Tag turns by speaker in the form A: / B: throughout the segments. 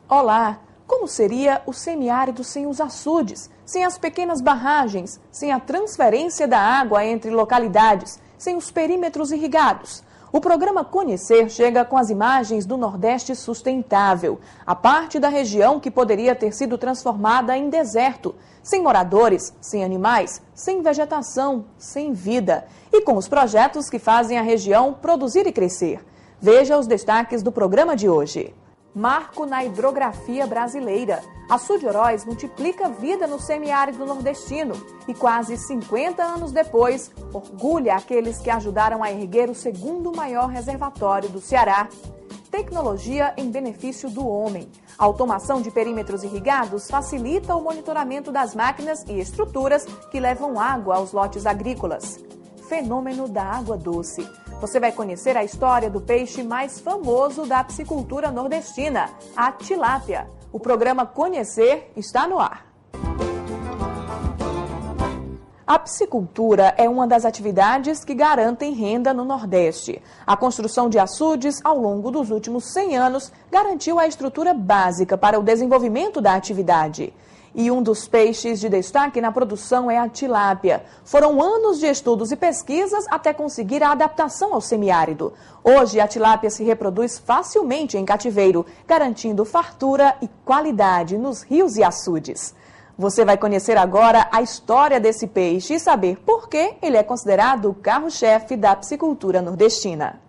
A: Olá! Como seria o semiárido sem os açudes, sem as pequenas barragens, sem a transferência da água entre localidades, sem os perímetros irrigados? O programa Conhecer chega com as imagens do Nordeste sustentável, a parte da região que poderia ter sido transformada em deserto, sem moradores, sem animais, sem vegetação, sem vida, e com os projetos que fazem a região produzir e crescer. Veja os destaques do programa de hoje. Marco na hidrografia brasileira. Açude Oroz multiplica vida no semiárido nordestino e quase 50 anos depois, orgulha aqueles que ajudaram a erguer o segundo maior reservatório do Ceará. Tecnologia em benefício do homem. A automação de perímetros irrigados facilita o monitoramento das máquinas e estruturas que levam água aos lotes agrícolas. Fenômeno da água doce. Você vai conhecer a história do peixe mais famoso da piscicultura nordestina, a tilápia. O programa Conhecer está no ar. A piscicultura é uma das atividades que garantem renda no Nordeste. A construção de açudes ao longo dos últimos 100 anos garantiu a estrutura básica para o desenvolvimento da atividade. E um dos peixes de destaque na produção é a tilápia. Foram anos de estudos e pesquisas até conseguir a adaptação ao semiárido. Hoje, a tilápia se reproduz facilmente em cativeiro, garantindo fartura e qualidade nos rios e açudes. Você vai conhecer agora a história desse peixe e saber por que ele é considerado o carro-chefe da piscicultura nordestina.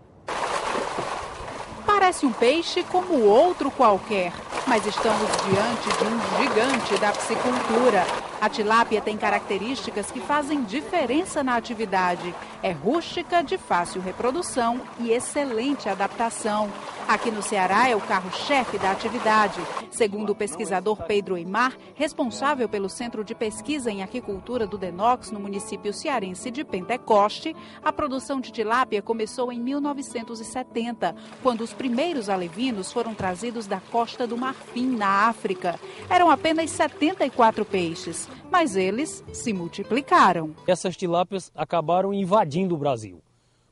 B: Parece um peixe como outro qualquer, mas estamos diante de um gigante da piscicultura. A tilápia tem características que fazem diferença na atividade. É rústica, de fácil reprodução e excelente adaptação. Aqui no Ceará é o carro-chefe da atividade. Segundo o pesquisador Pedro Eimar, responsável pelo Centro de Pesquisa em Aquicultura do DENOX, no município cearense de Pentecoste, a produção de tilápia começou em 1970, quando os primeiros alevinos foram trazidos da Costa do Marfim, na África. Eram apenas 74 peixes, mas eles se multiplicaram.
C: Essas tilápias acabaram invadindo o Brasil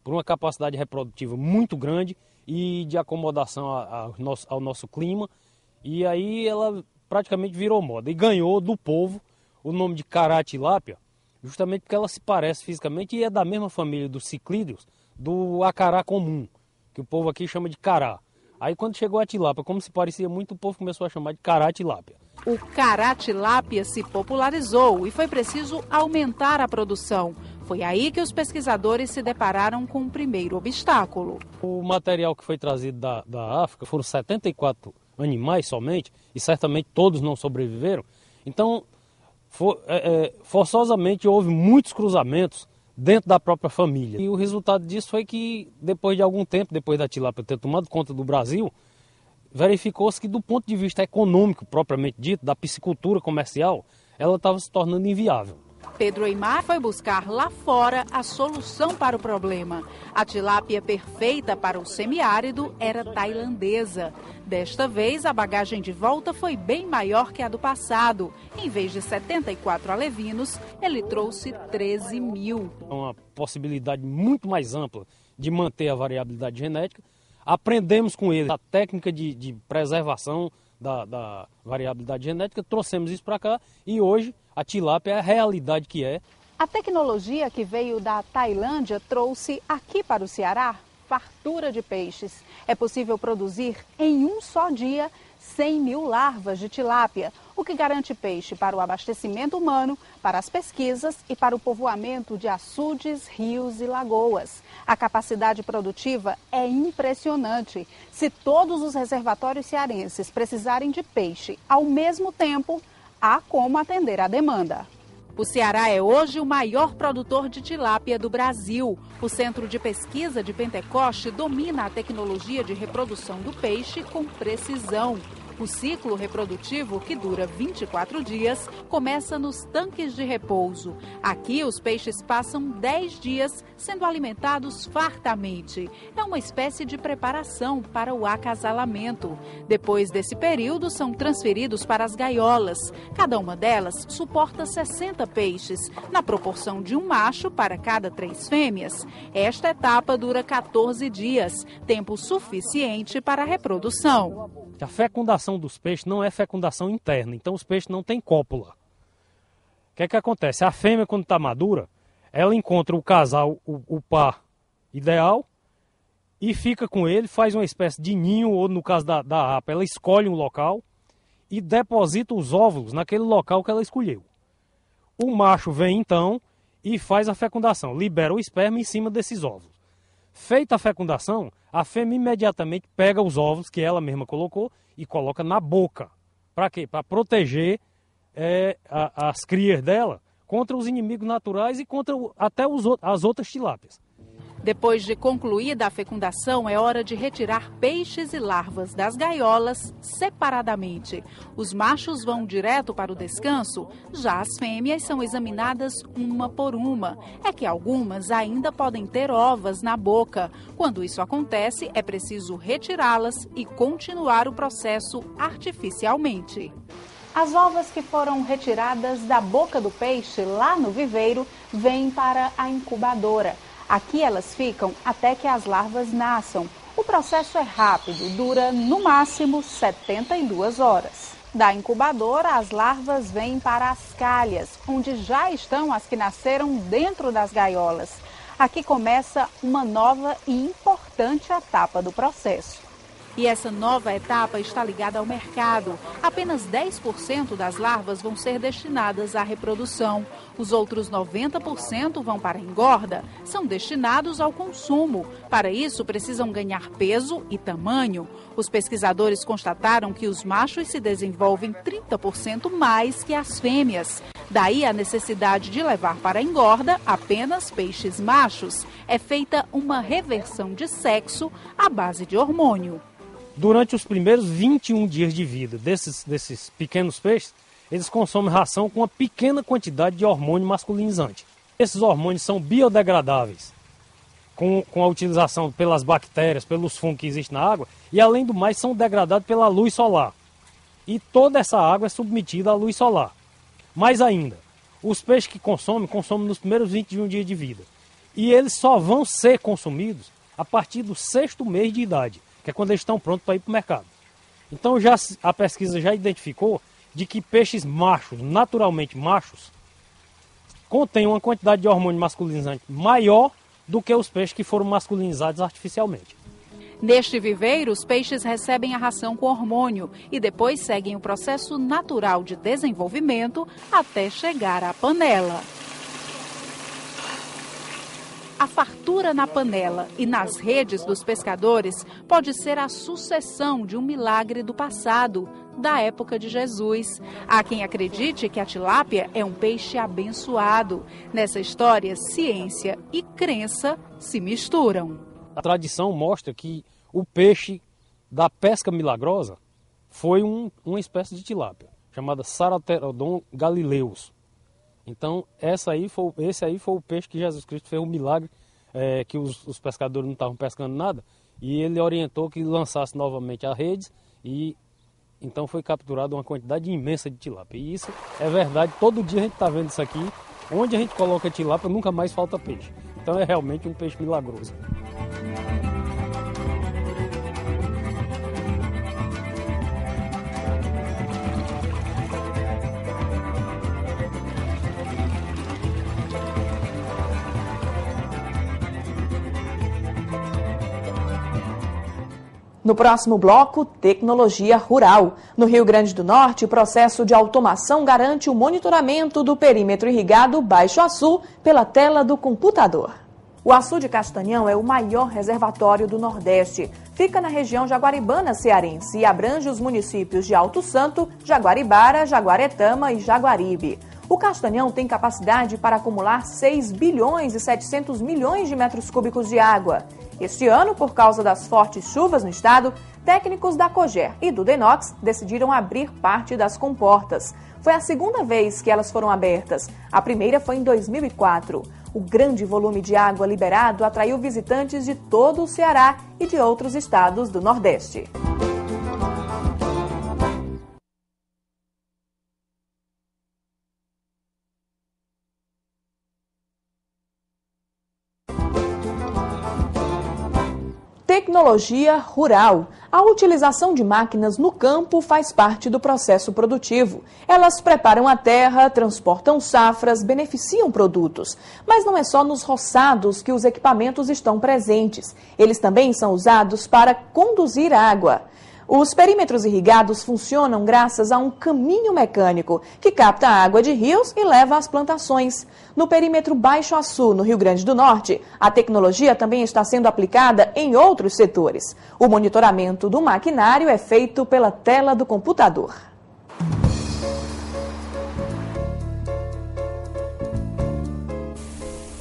C: por uma capacidade reprodutiva muito grande e de acomodação ao nosso clima, e aí ela praticamente virou moda e ganhou do povo o nome de cará-tilápia, justamente porque ela se parece fisicamente e é da mesma família dos ciclídeos, do acará comum, que o povo aqui chama de cará. Aí quando chegou a tilápia, como se parecia muito, o povo começou a chamar de cará-tilápia.
B: O cará-tilápia se popularizou e foi preciso aumentar a produção. Foi aí que os pesquisadores se depararam com o primeiro obstáculo.
C: O material que foi trazido da África foram 74 animais somente, e certamente todos não sobreviveram. Então, forçosamente houve muitos cruzamentos dentro da própria família. E o resultado disso foi que, depois de algum tempo, depois da tilápia ter tomado conta do Brasil, verificou-se que, do ponto de vista econômico, propriamente dito, da piscicultura comercial, ela estava se tornando inviável.
B: Pedro Eimar foi buscar lá fora a solução para o problema. A tilápia perfeita para o semiárido era tailandesa. Desta vez, a bagagem de volta foi bem maior que a do passado. Em vez de 74 alevinos, ele trouxe 13 mil.
C: É uma possibilidade muito mais ampla de manter a variabilidade genética. Aprendemos com ele a técnica de preservação da variabilidade genética, trouxemos isso para cá e hoje a tilápia é a realidade que é.
B: A tecnologia que veio da Tailândia trouxe aqui para o Ceará fartura de peixes. É possível produzir em um só dia 100 mil larvas de tilápia, o que garante peixe para o abastecimento humano, para as pesquisas e para o povoamento de açudes, rios e lagoas. A capacidade produtiva é impressionante. Se todos os reservatórios cearenses precisarem de peixe ao mesmo tempo, há como atender à demanda. O Ceará é hoje o maior produtor de tilápia do Brasil. O Centro de Pesquisa de Pentecoste domina a tecnologia de reprodução do peixe com precisão. O ciclo reprodutivo, que dura 24 dias, começa nos tanques de repouso. Aqui, os peixes passam 10 dias sendo alimentados fartamente. É uma espécie de preparação para o acasalamento. Depois desse período, são transferidos para as gaiolas. Cada uma delas suporta 60 peixes, na proporção de um macho para cada 3 fêmeas. Esta etapa dura 14 dias, tempo suficiente para a reprodução.
C: A fecundação dos peixes não é fecundação interna, então os peixes não têm cópula. O que é que acontece? A fêmea, quando está madura, ela encontra o casal, o par ideal, e fica com ele, faz uma espécie de ninho, ou no caso da rapa, ela escolhe um local e deposita os óvulos naquele local que ela escolheu. O macho vem então e faz a fecundação, libera o esperma em cima desses óvulos. Feita a fecundação, a fêmea imediatamente pega os óvulos que ela mesma colocou e coloca na boca. Para quê? Para proteger as crias dela contra os inimigos naturais e contra até as outras tilápias.
B: Depois de concluída a fecundação, é hora de retirar peixes e larvas das gaiolas separadamente. Os machos vão direto para o descanso, já as fêmeas são examinadas uma por uma. É que algumas ainda podem ter ovas na boca. Quando isso acontece, é preciso retirá-las e continuar o processo artificialmente. As ovas que foram retiradas da boca do peixe lá no viveiro vêm para a incubadora. Aqui elas ficam até que as larvas nasçam. O processo é rápido, dura no máximo 72 horas. Da incubadora, as larvas vêm para as calhas, onde já estão as que nasceram dentro das gaiolas. Aqui começa uma nova e importante etapa do processo. E essa nova etapa está ligada ao mercado. Apenas 10% das larvas vão ser destinadas à reprodução. Os outros 90% vão para a engorda, são destinados ao consumo. Para isso, precisam ganhar peso e tamanho. Os pesquisadores constataram que os machos se desenvolvem 30% mais que as fêmeas. Daí a necessidade de levar para a engorda apenas peixes machos. É feita uma reversão de sexo à base de hormônio.
C: Durante os primeiros 21 dias de vida desses pequenos peixes, eles consomem ração com uma pequena quantidade de hormônio masculinizante. Esses hormônios são biodegradáveis, com a utilização pelas bactérias, pelos fungos que existem na água, e além do mais são degradados pela luz solar. E toda essa água é submetida à luz solar. Mais ainda, os peixes que consomem nos primeiros 21 dias de vida. E eles só vão ser consumidos a partir do 6º mês de idade, que é quando eles estão prontos para ir para o mercado. Então a pesquisa já identificou de que peixes machos, naturalmente machos, contêm uma quantidade de hormônio masculinizante maior do que os peixes que foram masculinizados artificialmente.
B: Neste viveiro, os peixes recebem a ração com hormônio e depois seguem o processo natural de desenvolvimento até chegar à panela. A fartura na panela e nas redes dos pescadores pode ser a sucessão de um milagre do passado, da época de Jesus. Há quem acredite que a tilápia é um peixe abençoado. Nessa história, ciência e crença se misturam.
C: A tradição mostra que o peixe da pesca milagrosa foi uma espécie de tilápia, chamada Saroterodon galileus. Então, esse aí foi o peixe que Jesus Cristo fez um milagre, que os pescadores não estavam pescando nada, e ele orientou que lançasse novamente as redes, e então foi capturada uma quantidade imensa de tilápia. E isso é verdade, todo dia a gente está vendo isso aqui, onde a gente coloca tilápia nunca mais falta peixe. Então é realmente um peixe milagroso.
A: No próximo bloco, tecnologia rural. No Rio Grande do Norte, o processo de automação garante o monitoramento do perímetro irrigado Baixo Açu pela tela do computador. O Açu de Castanhão é o maior reservatório do Nordeste. Fica na região jaguaribana cearense e abrange os municípios de Alto Santo, Jaguaribara, Jaguaretama e Jaguaribe. O Castanhão tem capacidade para acumular 6 bilhões e 700 milhões de metros cúbicos de água. Este ano, por causa das fortes chuvas no estado, técnicos da Coger e do Denox decidiram abrir parte das comportas. Foi a segunda vez que elas foram abertas. A primeira foi em 2004. O grande volume de água liberado atraiu visitantes de todo o Ceará e de outros estados do Nordeste. Tecnologia rural. A utilização de máquinas no campo faz parte do processo produtivo. Elas preparam a terra, transportam safras, beneficiam produtos. Mas não é só nos roçados que os equipamentos estão presentes. Eles também são usados para conduzir água. Os perímetros irrigados funcionam graças a um caminho mecânico que capta a água de rios e leva às plantações. No perímetro Baixo Açu, no Rio Grande do Norte, a tecnologia também está sendo aplicada em outros setores. O monitoramento do maquinário é feito pela tela do computador.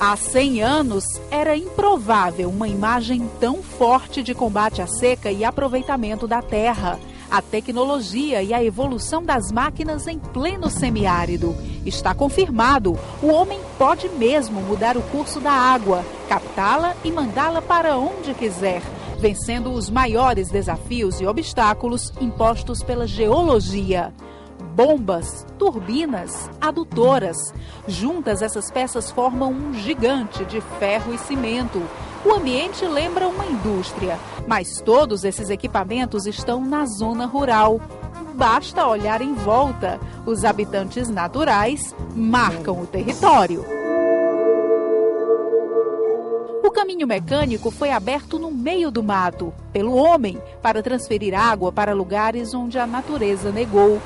B: Há 100 anos, era improvável uma imagem tão forte de combate à seca e aproveitamento da terra. A tecnologia e a evolução das máquinas em pleno semiárido. Está confirmado, o homem pode mesmo mudar o curso da água, captá-la e mandá-la para onde quiser, vencendo os maiores desafios e obstáculos impostos pela geologia. Bombas, turbinas, adutoras. Juntas, essas peças formam um gigante de ferro e cimento. O ambiente lembra uma indústria, mas todos esses equipamentos estão na zona rural. Basta olhar em volta. Os habitantes naturais marcam o território. O caminho mecânico foi aberto no meio do mato, pelo homem, para transferir água para lugares onde a natureza negou.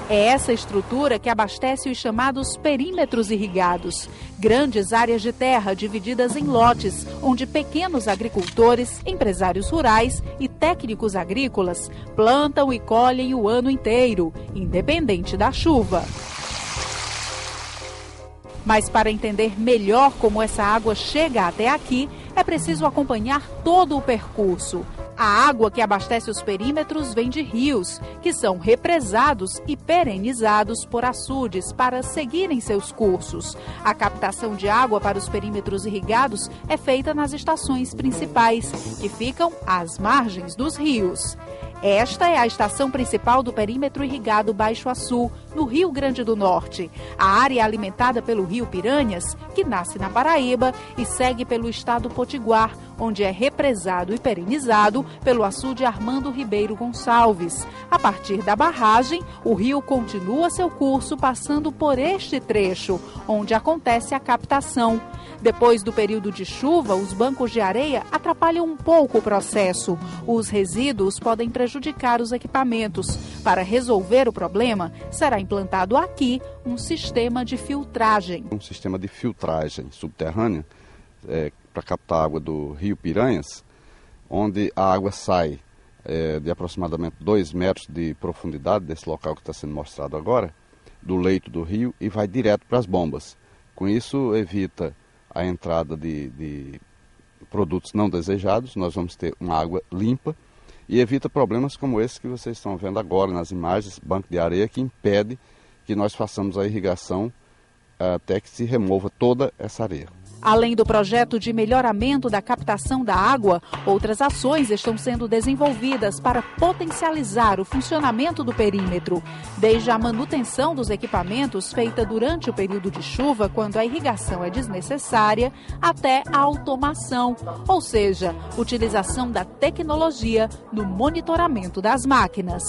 B: É essa estrutura que abastece os chamados perímetros irrigados, grandes áreas de terra divididas em lotes, onde pequenos agricultores, empresários rurais e técnicos agrícolas plantam e colhem o ano inteiro, independente da chuva. Mas para entender melhor como essa água chega até aqui, é preciso acompanhar todo o percurso. A água que abastece os perímetros vem de rios, que são represados e perenizados por açudes para seguirem seus cursos. A captação de água para os perímetros irrigados é feita nas estações principais, que ficam às margens dos rios. Esta é a estação principal do perímetro irrigado Baixo Açu, no Rio Grande do Norte. A área é alimentada pelo rio Piranhas, que nasce na Paraíba e segue pelo estado Potiguar, onde é represado e perenizado pelo açude Armando Ribeiro Gonçalves. A partir da barragem, o rio continua seu curso passando por este trecho, onde acontece a captação. Depois do período de chuva, os bancos de areia atrapalham um pouco o processo. Os resíduos podem prejudicar os equipamentos. Para resolver o problema, será implantado aqui um sistema de filtragem.
D: Um sistema de filtragem subterrânea para captar a água do rio Piranhas, onde a água sai de aproximadamente 2 metros de profundidade desse local que está sendo mostrado agora, do leito do rio, e vai direto para as bombas. Com isso, evita a entrada de produtos não desejados. Nós vamos ter uma água limpa e evita problemas como esse que vocês estão vendo agora nas imagens, banco de areia, que impede que nós façamos a irrigação até que se remova toda essa areia.
B: Além do projeto de melhoramento da captação da água, outras ações estão sendo desenvolvidas para potencializar o funcionamento do perímetro, desde a manutenção dos equipamentos feita durante o período de chuva, quando a irrigação é desnecessária, até a automação, ou seja, utilização da tecnologia no monitoramento das máquinas.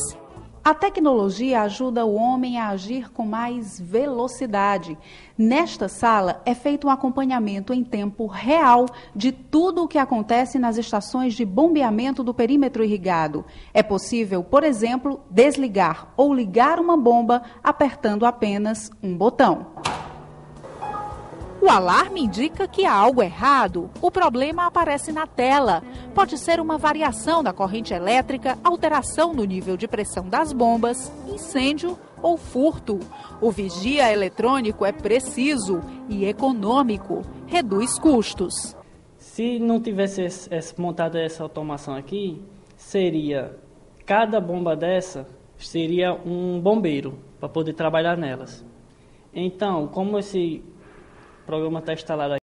B: A tecnologia ajuda o homem a agir com mais velocidade. Nesta sala é feito um acompanhamento em tempo real de tudo o que acontece nas estações de bombeamento do perímetro irrigado. É possível, por exemplo, desligar ou ligar uma bomba apertando apenas um botão. O alarme indica que há algo errado. O problema aparece na tela. Pode ser uma variação da corrente elétrica, alteração no nível de pressão das bombas, incêndio ou furto. O vigia eletrônico é preciso e econômico, reduz custos.
E: Se não tivesse montada essa automação aqui, seria, cada bomba dessa seria um bombeiro para poder trabalhar nelas. Então, como esse programa está instalado aqui,